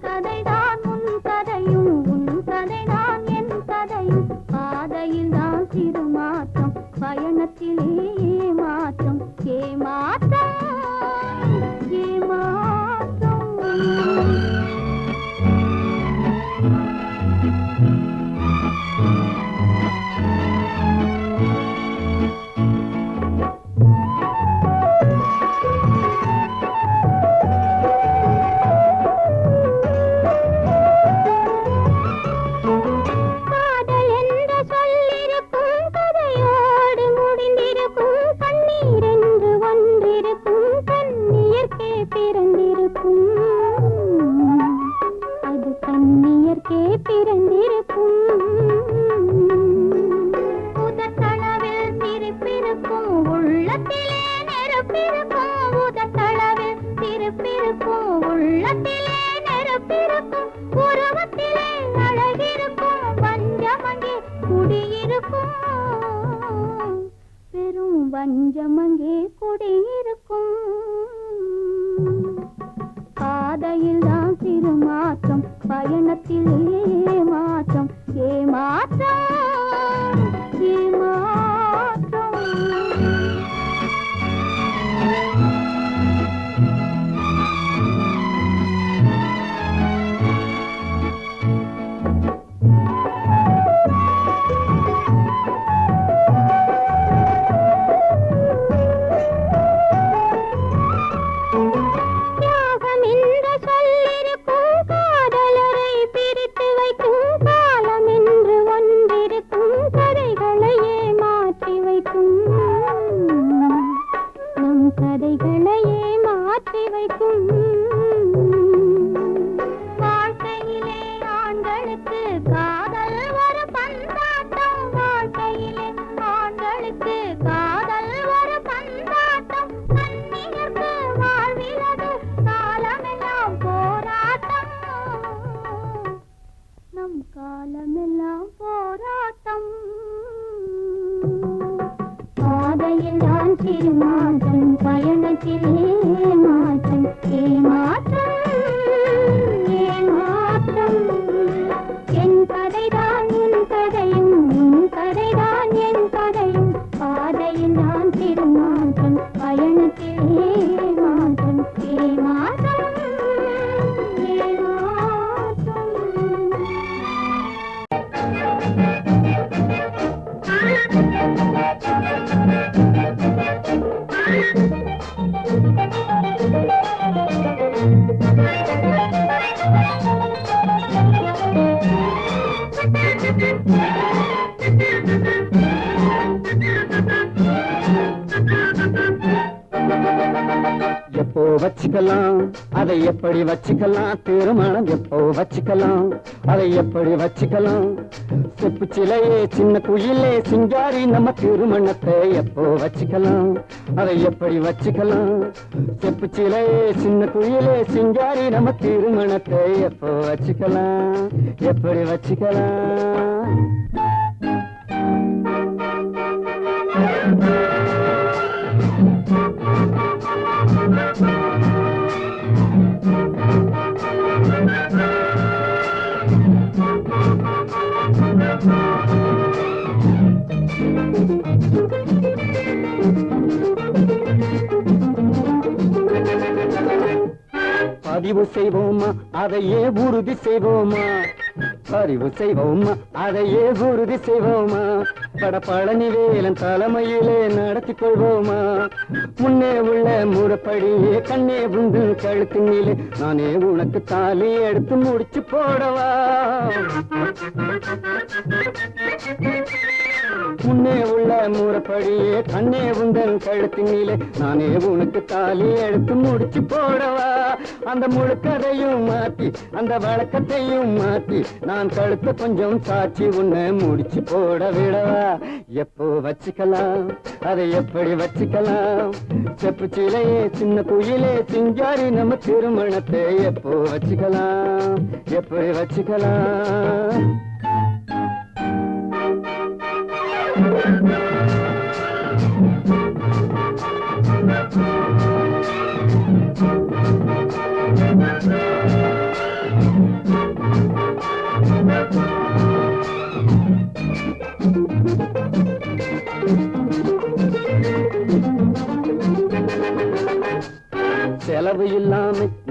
கதைதான் உன் கதையும், உன் கதைதான் என் கதையும். பாதையில் தான் சிறு மாற்றம், பயணத்திலே ஏமாற்றம், ஏமாற்றம், ஏமாற்றம். வஞ்சமங்கே குடியிருக்கும். பாதையில் தான் சிறு மாற்றம், பயணத்தில் ஏமாற்றம், ஏமாற்றம், ஏமாற்றம். வாழ்க்கையிலே ஆண்களுக்கு காதல் ஒரு பந்தாட்டம், வாழ்க்கையிலே ஆண்களுக்கு காதல் ஒரு பந்தாட்டம். கண்ணியர்க்கு வாழ்விலது காலமெல்லாம் போராட்டம், நம் காலமெல்லாம் போராட்டம். பாதையில் தான் சிறு மாற்றம், பயணத்தில் ஏமாற்றம், ஏமாற்றம், ஏமாற்றம். என் கதைதான் உன் கதையும், உன் கதைதான் என் கதையும். பாதையில் தான் சிறு மாற்றம், பயணத்தில் ஏமாற்றம், ஏமாற்றம், ஏமாற்றம். எப்போ வச்சுக்கலாம், அதை எப்படி வச்சுக்கலாம், திருமணம் எப்போ வச்சுக்கலாம், அதை எப்படி வச்சுக்கலாம். செப்பு சிலையே சின்ன குயிலே சிங்காரி, நம்ம திருமணத்தை எப்போ வச்சுக்கலாம், அதை எப்படி வச்சுக்கலாம். செப்பு சிலையே சின்ன குயிலே சிங்காரி, நம்ம திருமணத்தை எப்போ வச்சுக்கலாம், எப்படி வச்சுக்கலாம். பதிவு செய்வோமா, அதையே உறுதி செய்வோமா, பதிவு செய்வோமா, அதையே உறுதி செய்வோமா. பழனி வேலன் தலைமையிலே நடத்தி கொள்வோமா. முன்னே உள்ள முறைப்படியே கண்ணே உண்டு கழுத்தினிலே, நானே உனக்கு தாலி எடுத்து முடிச்சு போடவா. முன்னே உள்ள முறைப்படியே கண்ணே உந்தன் கழுத்தினிலே, நானே உனக்கு தாலி எடுத்து முடிச்சு போடவா. அந்த முழுக்கதையும் மாத்தி, அந்த வழக்கத்தையும் மாத்தி, நான் கழுத்த கொஞ்சம் சாட்சி உன்னை முடிச்சு போட விடவா. எப்போ வச்சுக்கலாம், அதை எப்படி வச்சுக்கலாம். செப்பு சிலையே சின்ன குயிலே சிங்காரி, நம்ம திருமணத்தை எப்போ வச்சுக்கலாம், எப்படி வச்சுக்கலாம்.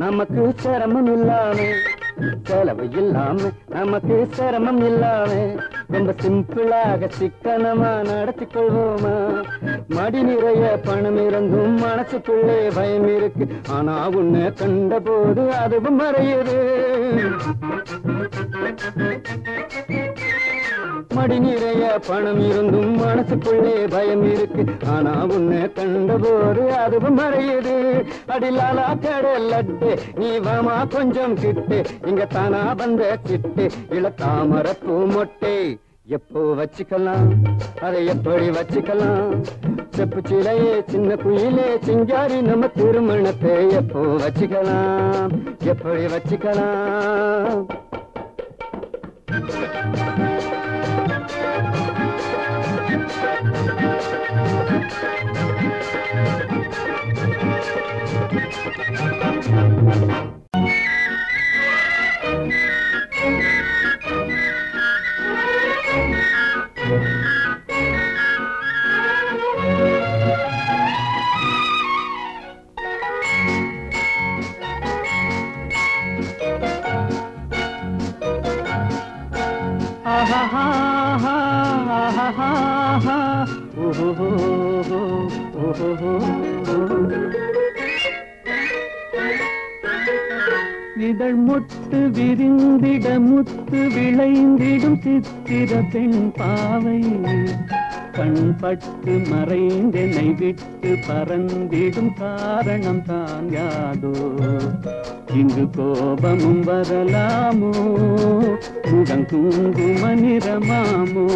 நமக்கு சிரமம் இல்லாம, செலவு இல்லாம நமக்கு சிரமம் இல்லாம ரொம்ப சிம்பிளாக சிக்கனமா நடத்தி கொள்வோமா? மடி நிறைய பணம் இருந்தும் மனசுக்குள்ளே பயம் இருக்கு, ஆனா உன்னை கண்ட போது அதுவும் மறையுது. மடி நிறைய பணம் இருந்தும் மனசுக்குள்ளே பயம் இருக்கு, ஆனா உன்னை கண்டபோது அதுவும் மறையுது. அடிலாலா கடலட்டு நீ வாமா கொஞ்சம் கிட்டு, இங்க தானா வந்த சிட்டு இளத்தாமரப்பூ மொட்டை எப்போ வச்சுக்கலாம், அதை எப்படி வச்சுக்கலாம்? செப்பு சிலையே சின்ன குயிலே சிங்காரி நம்ம திருமணத்தை எப்போ வச்சுக்கலாம், எப்படி வச்சுக்கலாம்? இதழ் முட்டு விரிந்திட முத்து விளைந்திடும் சித்திர பெண் பாவை, கண்பட்டு மறைந்தென்னை விட்டு பறந்திடும் காரணம் தான் யாதோ? இங்கு கோபமும் வரலாமோ, முகம் குங்கும நிறமாமோ?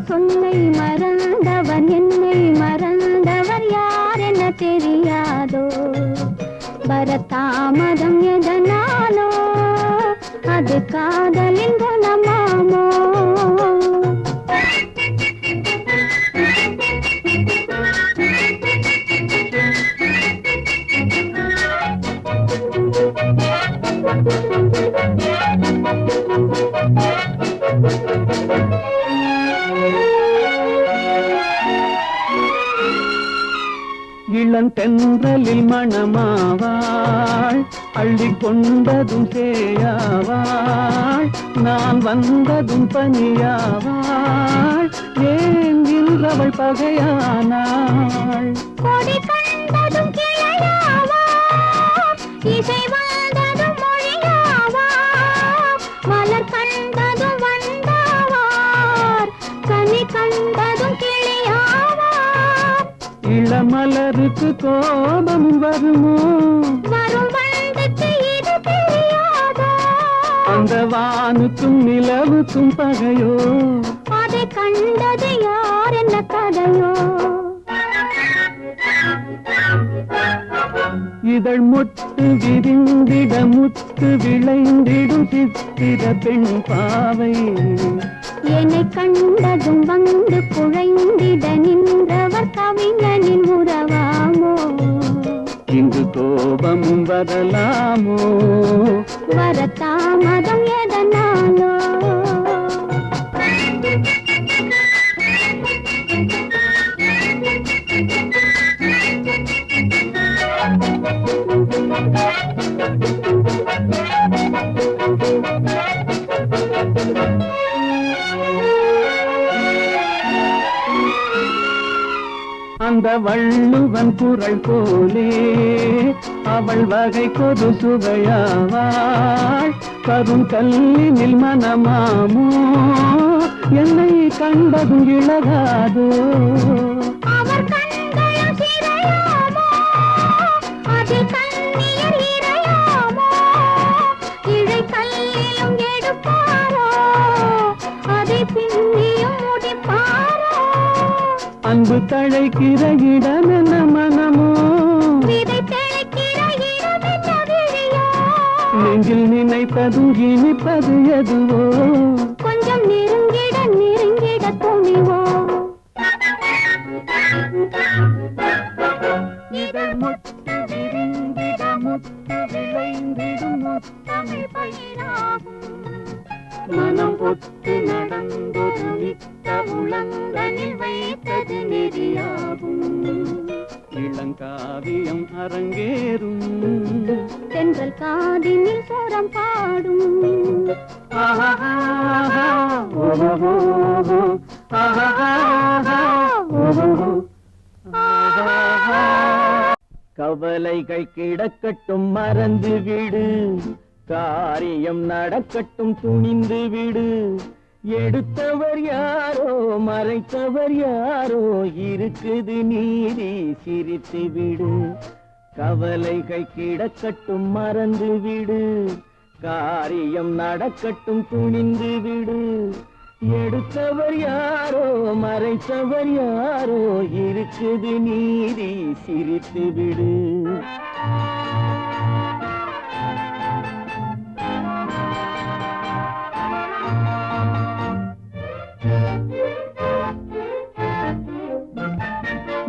சொல்லை மறந்தவன் என்னை மறந்தவர் யார் என தெரியாதோ? வரதாமதம் எதனாலோ, அது காதலின் குணமாமோ? இளந்தென்றலில் மணமாவாள், அள்ளி கொண்டதும் சேயாவாள், நான் வந்ததும் பனியாவாள், ஏன் இன்றவள் பகையானாள்? கொடி கண்டதும் கிளையாவாள், இசை வந்ததும் மொழியாவாள், மலர் கண்டதும் வந்தாவார், கனி கண்டதும் கிளியாவார். இளமலருக்கு கோபம் வருமோ? வரும் வண்டுக்கு இது தெரியாதோ? அந்த வானுக்கும் நிலவுக்கும் பகையோ? அதை கண்டது யார் என்ன கதையோ? இதழ் முட்டு விரிந்திட முத்து விளைந்திடும் சித்திர பெண் பாவை, என்னை கண்டதும் வந்து குழைந்திட நின்றவர் கவிஞனின் உறவாமோ? இங்கு கோபமும் வரலாமோ? வரதாமதம் எதனாலோ? அந்த வள்ளுவன் குரல் போலே அவள் வகை கொது சுவையாவாள், கரும் கல்லினில் மனமாமோ, என்னை கண்டதும் இழகாதோ? அவர் கண்களும் சிறையாமோ, அதில் கண்ணீர் இறையாமோ, இழை கல்லிலும் எடுப்பாரோ, அதை பின்னியும் முடிப்பாரோ? அன்பு தழைக்கிற இடம் என்ன மனமோ, விதை தெளிக்கிற இடம் என்ன விழியோ? நெஞ்சில் நினைத்ததும் இனிப்பது எதுவோ? கொஞ்சம் நெருங்கிட நெருங்கிட துணிவோ? இதழ் முட்டு விரிந்திட முத்து விளைந்திடும் தமிழ் பயிராகும் மனம் ஒத்து நடந்தொரு நித்த உளங்களில் வைத்தது நெறியாகும் இளங்காவியம் அரங்கேறும் தென்றல் காதினில் சோரம் பாடும் கவலைகள் கிடக்கட்டும் மறந்து விடு காரியம் நடக்கட்டும் துணிந்து விடு எடுத்தவர் யாரோ மறைத்தவர் யாரோ இருக்குது நீதி சிரித்து விடு கவலைகள் கிடக்கட்டும் மறந்து விடு காரியம் நடக்கட்டும் துணிந்து விடு எடுத்தவர் யாரோ மறைத்தவர் யாரோ இருக்குது நீதி சிரித்து விடு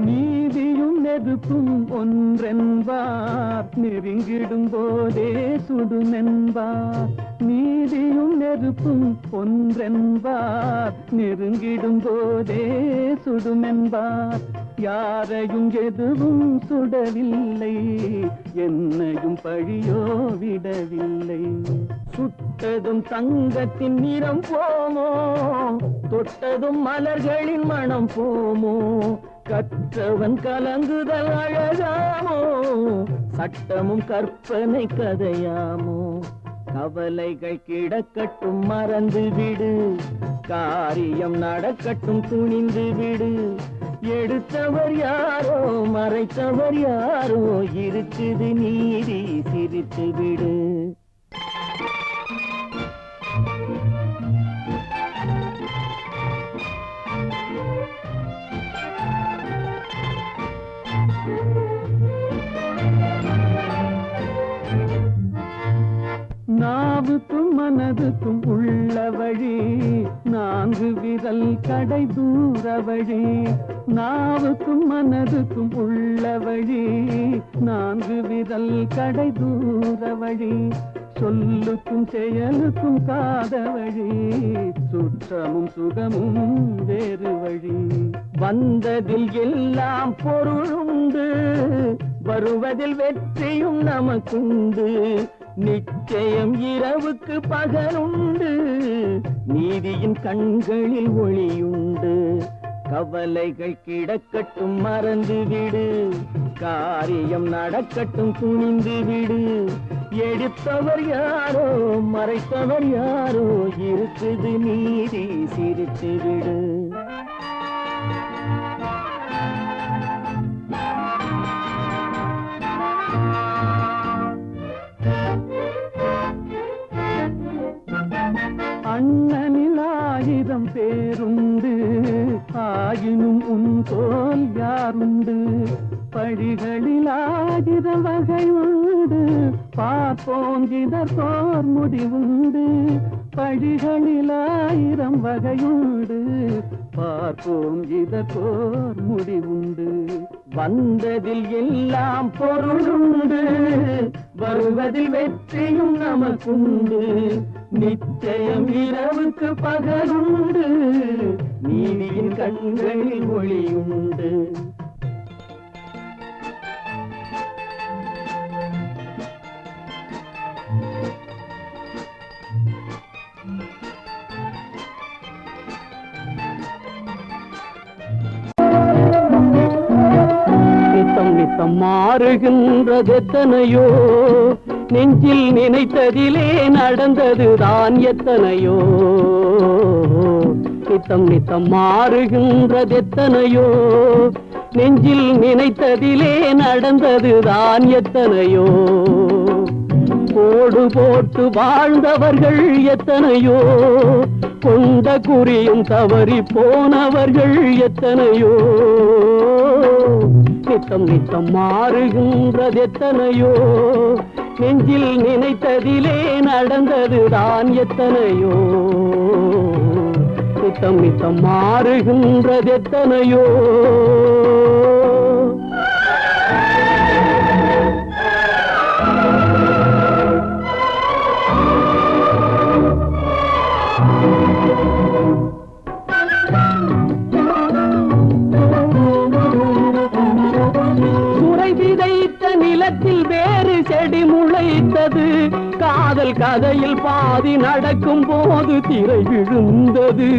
நீதியும் நெருப்பும் ஒன்றென்பார் நெருங்கிடும் போதே சுடுமென்பார் நீதியும் நெருப்பும் ஒன்றென்பார் நெருங்கிடும் போதே சுடுமென்பார் யாரையும் எதுவும் சுடவில்லை என்னையும் பழியோ விடவில்லை சுட்டதும் தங்கத்தின் நிறம் போமோ தொட்டதும் மலர்களின் மனம் போமோ கற்றவன் கலங்குதல் அழகாமோ சட்டமும் கற்பனை கதையாமோ கவலைகள் கிடக்கட்டும் மறந்து விடு காரியம் நடக்கட்டும் துணிந்து விடு எடுத்தவர் யாரோ மறைத்தவர் யாரோ இருக்குது நீதி சிரித்து விடு நாவுக்கும் மனதுக்கும் உள்ள வழி நான்கு விரல் கடை தூர வழி நாவுக்கும் மனதுக்கும் உள்ள வழி நான்கு விரல் கடை தூர வழி சொல்லுக்கும் செயலுக்கும் காத வழி சுற்றமும் சுகமும் வேறு வழி வந்ததில் எல்லாம் பொருளுண்டு வருவதில் வெற்றியும் நமக்குண்டு நிச்சயம் இரவுக்கு பகலுண்டு நீதியின் கண்களில் ஒளியுண்டு கவலைகள் கிடக்கட்டும் மறந்து விடு காரியம் நடக்கட்டும் துணிந்து விடு எடுத்தவர் யாரோ மறைத்தவர் யாரோ இருக்குது நீதி சிரித்து விடு அண்ணனில் 1000 பேருண்டு ஆயினும் உன் போல் யாருண்டு பழிகளில் 1000 வகை உண்டு பார்ப்போம் இதற்கோர் முடிவுண்டு பழிகளில் 1000 வகையுண்டு பார்ப்போம் இதற்கோர் முடிவுண்டு வந்ததில் எல்லாம் பொருளுண்டு வருவதில் வெற்றியும் நமக்குண்டு நிச்சயம் இரவுக்கு பகலுண்டு நீதியின் கண்களில் ஒளியுண்டு நித்தம் மாறுகின்றதெத்தனையோ நெஞ்சில் நினைத்ததிலே நடந்ததுதான் எத்தனையோ நித்தம் மாறுகின்றதெத்தனையோ நெஞ்சில் நினைத்ததிலே நடந்ததுதான் எத்தனையோ கோடு போட்டு வாழ்ந்தவர்கள் எத்தனையோ கொண்ட குறியும் தவறி போனவர்கள் எத்தனையோ நித்தம் மாறுகின்றதெத்தனையோ நெஞ்சில் நினைத்ததிலே நடந்ததுதான் எத்தனையோ நித்தம் மாறுகின்றதெத்தனையோ நின்றது. காதல் கதையில் பாதி நடக்கும் போது திரை விழுந்தது.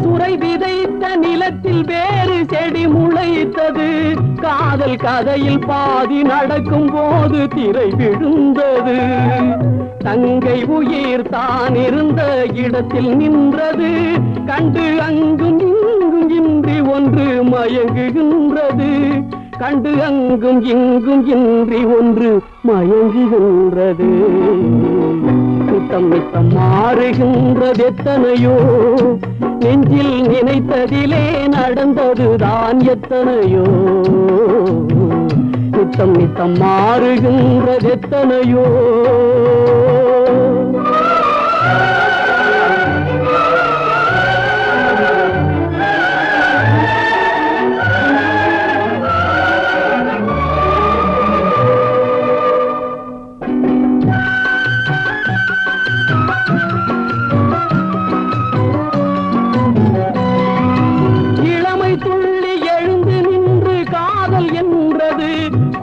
துறை விதைத்த நிலத்தில் வேறு செடி முளைத்தது. காதல் கதையில் பாதி நடக்கும் போது திரை விழுந்தது. தங்கை உயிர் தான் இருந்த இடத்தில் நின்றது. கண்டு அங்கும் இங்கும் இன்றி ஒன்று மயங்குகின்றது. கண்டு அங்கும் இங்கும் இன்றி ஒன்று மயங்குகின்றது. நித்தம் நித்தம் மாறுகின்றது எத்தனையோ. நெஞ்சில் நினைத்ததிலே நடந்ததுதான் எத்தனையோ. நித்தம் நித்தம் மாறுகின்றது எத்தனையோ.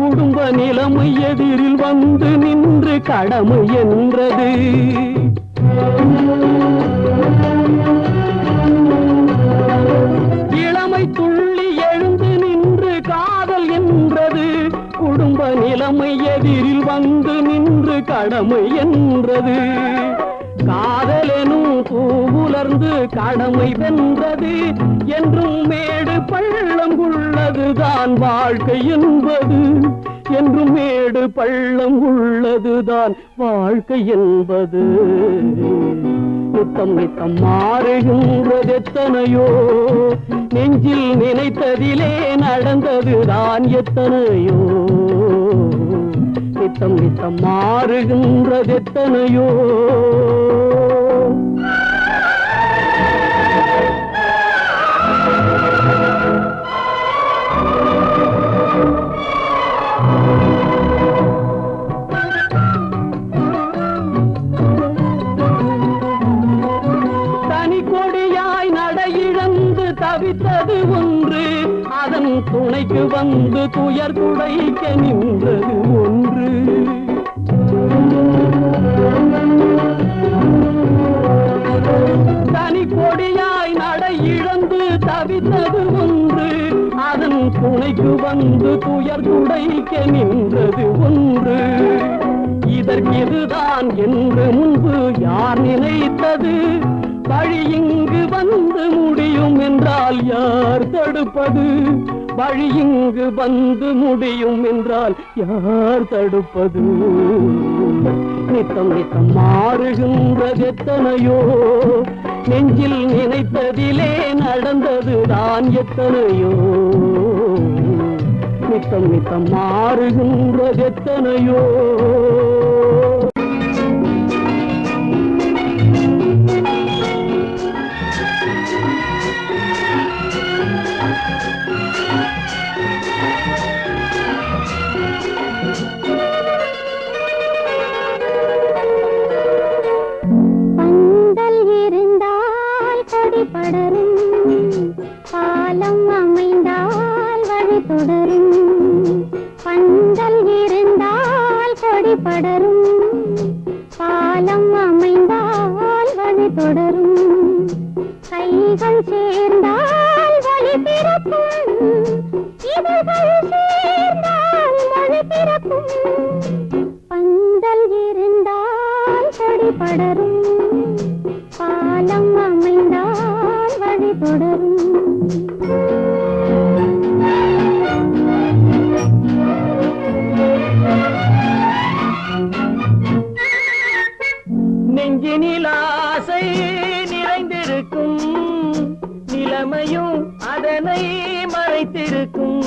குடும்ப நிலைமை எதிரில் வந்து நின்று கடமை என்றது. இளமை துள்ளி எழுந்து நின்று காதல் என்றது. குடும்ப நிலைமை எதிரில் வந்து நின்று கடமை என்றது. காதலெனும் பூவுலர்ந்து கடமை வென்றது. என்றும் மேடு பள்ளம் உள்ளதுதான் வாழ்க்கை என்பது. என்றும் மேடு பள்ளம் உள்ளதுதான் வாழ்க்கை என்பது. நித்தம் நித்தம் மாறுகின்றது எத்தனையோ. நெஞ்சில் நினைத்ததிலே நடந்ததுதான் எத்தனையோ. நித்தம் நித்தம் மாறுகின்றது எத்தனையோ. தவித்தது ஒன்று. அதன் துணைக்கு வந்து துயர் துடைக்க நின்றது ஒன்று. தனி கொடியாய் நடை இழந்து தவித்தது ஒன்று. அதன் துணைக்கு வந்து துயர் துடைக்க நின்றது ஒன்று. இதற்கு இதுதான் என்று முன்பு யார் நினைத்தது? வழி இங்கு வந்து முடியும் என்றால் யார் தடுப்பது? வழி இங்கு வந்து முடியும் என்றால் யார் தடுப்பது? நித்தம் நித்தம் மாறுகின்றது எத்தனையோ. நெஞ்சில் நினைத்ததிலே நடந்ததுதான் எத்தனையோ. நித்தம் நித்தம் மாறுகின்றது எத்தனையோ. பாலம் அமைந்தால் வழி தொடரும். பந்தல் இருந்தால் கொடி படரும். பாலம் அமைந்தால் வழி தொடரும். கைகள் சேர்ந்தால் வழி பிறக்கும். இதழ்கள் சேர்ந்தால் மொழி பிறக்கும். பந்தல் இருந்தால் கொடி படரும். பாலம் அமைந்தால் வழி தொடரும். நெஞ்சினில் ஆசை நிறைந்திருக்கும். நிலைமையும் அதனை மறைத்திருக்கும்.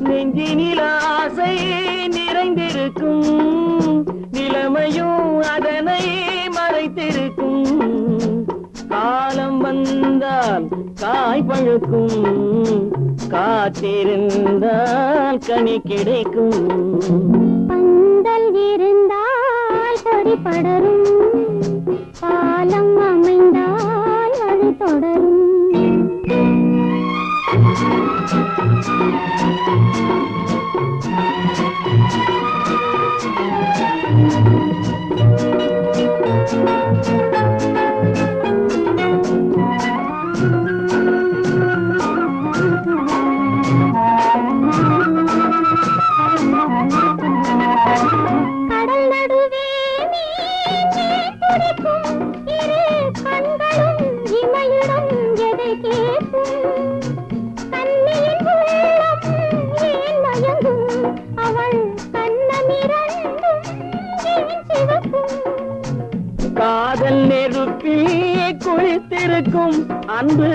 நெஞ்சினில் ஆசை நிறைந்திருக்கும். நிலைமையும் அதனை மறைத்திருக்கும். காலம் வந்தால் காய் பழுக்கும். காத்திருந்தால் கனி கிடைக்கும். பந்தல் இருந்தால் கொடி படரும். பாலம் அமைந்தால் வழி தொடரும். கடல் நடுவே மீன் துடிக்கும் இரு கண்களும் இமையிடம் எதை கேட்கும் கண்ணியின் உள்ளம் ஏன் மயங்கும் அவள் கண்ணமிரண்டும் ஏன் சிவக்கும் காதல் நெருப்பில் குளித்திருக்கும் அன்பு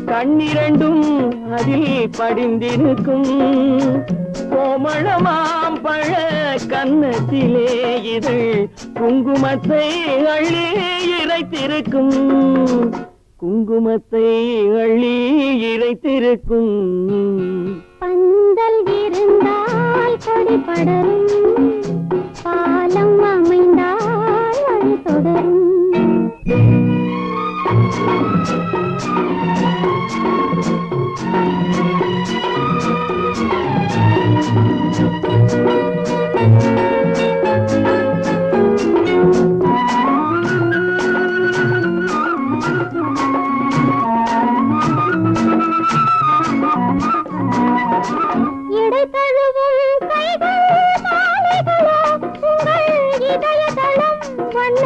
கண்ணிரண்டும் அதில் படிந்திருக்கும் கோமளமாம் பழ கன்னத்திலே இது குங்குமத்தை அள்ளி இறைத்திருக்கும் குங்குமத்தை அள்ளி இறைத்திருக்கும் பந்தல் இருந்தால் கொடி படரும் பாலம் அமைந்தால் வழி தொடரும் இடை தழுவும் கைகள் மாலைகளோ உங்கள் இதயதளம் வண்ண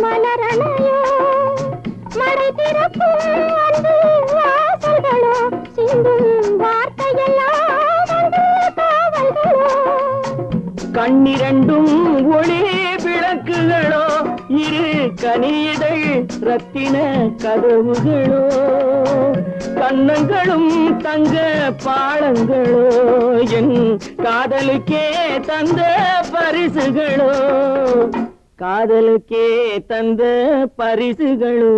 மலரணையோ மடை திறக்கும் அன்பு வாசல்களோ சிந்தும் வார்த்தையெல்லாம் அன்பு காவல்களோ கண்ணிரண்டும் ஒளி விளக்குகளோ இரு கனியிதழ் ரத்தின கதவுகளோ கண்ணங்களும் தங்க பாளங்களோ என் காதலுக்கே தந்த பரிசுகளோ காதலுக்கே தந்த பரிசுகளோ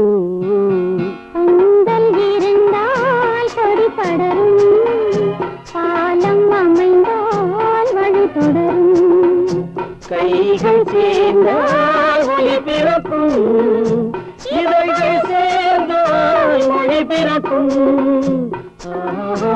பந்தல் இருந்தால் கொடி படரும் பாலம் அமைந்தால் வழி தொடரும் கைகள் சேர்ந்தால் ஒளி பிறக்கும் இதழ்கள் சேர்ந்தால் மொழி பிறக்கும் ஆஹா